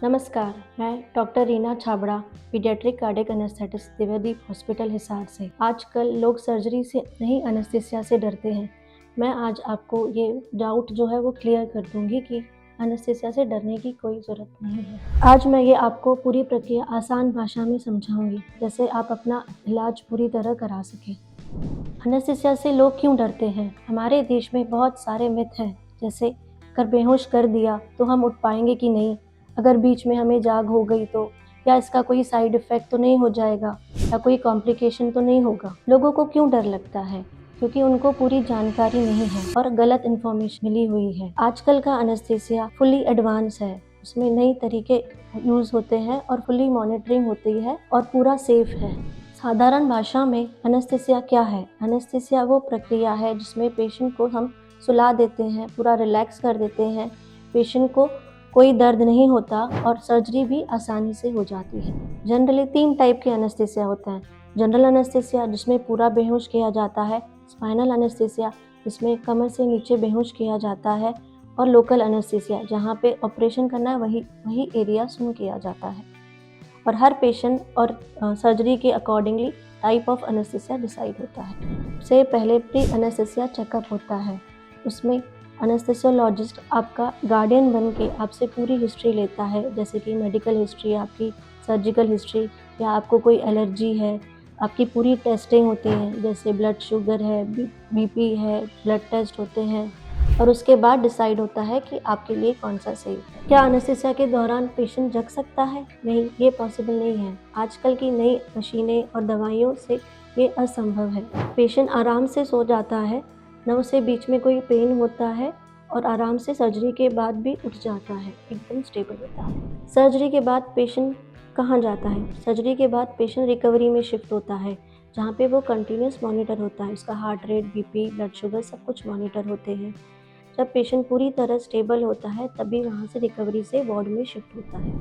नमस्कार, मैं doctor Reena Chhabra, paediatric cardiac anaesthetist Divyadeep hospital Hisar से। आजकल लोग सर्जरी से नहीं एनेस्थीसिया से डरते हैं। मैं आज आपको ये डाउट जो है वो क्लियर कर दूंगी कि एनेस्थीसिया से डरने की कोई ज़रूरत नहीं है। आज मैं ये आपको पूरी प्रक्रिया आसान भाषा में समझाऊंगी, जैसे आप अपना इलाज पूरी तरह करा सकें। एनेस्थीसिया से लोग क्यों डरते हैं? हमारे देश में बहुत सारे मिथ हैं, जैसे अगर बेहोश कर दिया तो हम उठ पाएंगे कि नहीं, अगर बीच में हमें जाग हो गई तो, या इसका कोई साइड इफ़ेक्ट तो नहीं हो जाएगा, या कोई कॉम्प्लिकेशन तो नहीं होगा। लोगों को क्यों डर लगता है? क्योंकि उनको पूरी जानकारी नहीं है और गलत इन्फॉर्मेशन मिली हुई है। आजकल का एनेस्थीसिया फुली एडवांस है, उसमें नई तरीके यूज़ होते हैं और फुली मॉनिटरिंग होती है और पूरा सेफ है। साधारण भाषा में एनेस्थीसिया क्या है? एनेस्थीसिया वो प्रक्रिया है जिसमें पेशेंट को हम सुला देते हैं, पूरा रिलैक्स कर देते हैं, पेशेंट को कोई दर्द नहीं होता और सर्जरी भी आसानी से हो जाती है। जनरली 3 टाइप के एनेस्थीसिया होते हैं। जनरल एनेस्थीसिया जिसमें पूरा बेहोश किया जाता है, स्पाइनल एनेस्थीसिया जिसमें कमर से नीचे बेहोश किया जाता है, और लोकल एनेस्थीसिया जहाँ पे ऑपरेशन करना है वही एरिया सुन किया जाता है। और हर पेशेंट और सर्जरी के accordingly type of anaesthesia decide होता है। सबसे पहले प्री एनेस्थीसिया चेकअप होता है। उसमें एनेस्थेसियोलॉजिस्ट आपका गार्डियन बन के आपसे पूरी हिस्ट्री लेता है, जैसे कि मेडिकल हिस्ट्री, आपकी सर्जिकल हिस्ट्री, या आपको कोई एलर्जी है। आपकी पूरी टेस्टिंग होती हैं, जैसे ब्लड शुगर है, बीपी है, ब्लड टेस्ट होते हैं, और उसके बाद डिसाइड होता है कि आपके लिए कौन सा सही है। क्या एनेस्थीसिया के दौरान पेशेंट जग सकता है? नहीं, ये पॉसिबल नहीं है। आजकल की नई मशीनें और दवाइयों से ये असंभव है। पेशेंट आराम से सो जाता है, न उसे बीच में कोई पेन होता है, और आराम से सर्जरी के बाद भी उठ जाता है, एकदम स्टेबल होता है। सर्जरी के बाद पेशेंट कहाँ जाता है? सर्जरी के बाद पेशेंट रिकवरी में शिफ्ट होता है, जहाँ पे वो कंटिन्यूस मॉनिटर होता है। उसका heart rate, BP, blood sugar सब कुछ मॉनिटर होते हैं। जब पेशेंट पूरी तरह स्टेबल होता है तभी वहाँ से रिकवरी से वार्ड में शिफ्ट होता है।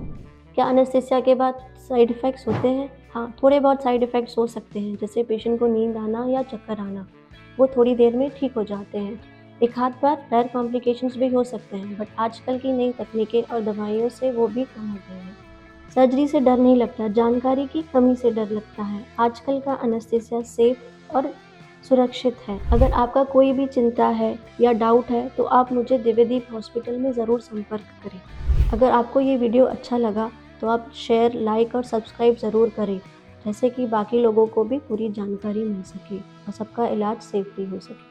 क्या एनेस्थीसिया के बाद साइड इफ़ेक्ट्स होते हैं? हाँ, थोड़े बहुत साइड इफ़ेक्ट्स हो सकते हैं, जैसे पेशेंट को नींद आना या चक्कर आना। वो थोड़ी देर में ठीक हो जाते हैं। एक आध बार रेयर कॉम्प्लिकेशंस भी हो सकते हैं, बट आजकल की नई तकनीकें और दवाइयों से वो भी कम हो गए हैं। सर्जरी से डर नहीं लगता, जानकारी की कमी से डर लगता है। आजकल का एनेस्थीसिया सेफ और सुरक्षित है। अगर आपका कोई भी चिंता है या डाउट है तो आप मुझे दिव्यदीप हॉस्पिटल में ज़रूर संपर्क करें। अगर आपको ये वीडियो अच्छा लगा तो आप शेयर, लाइक और सब्सक्राइब ज़रूर करें, जैसे कि बाकी लोगों को भी पूरी जानकारी मिल सके और सबका इलाज सेफ भी हो सके।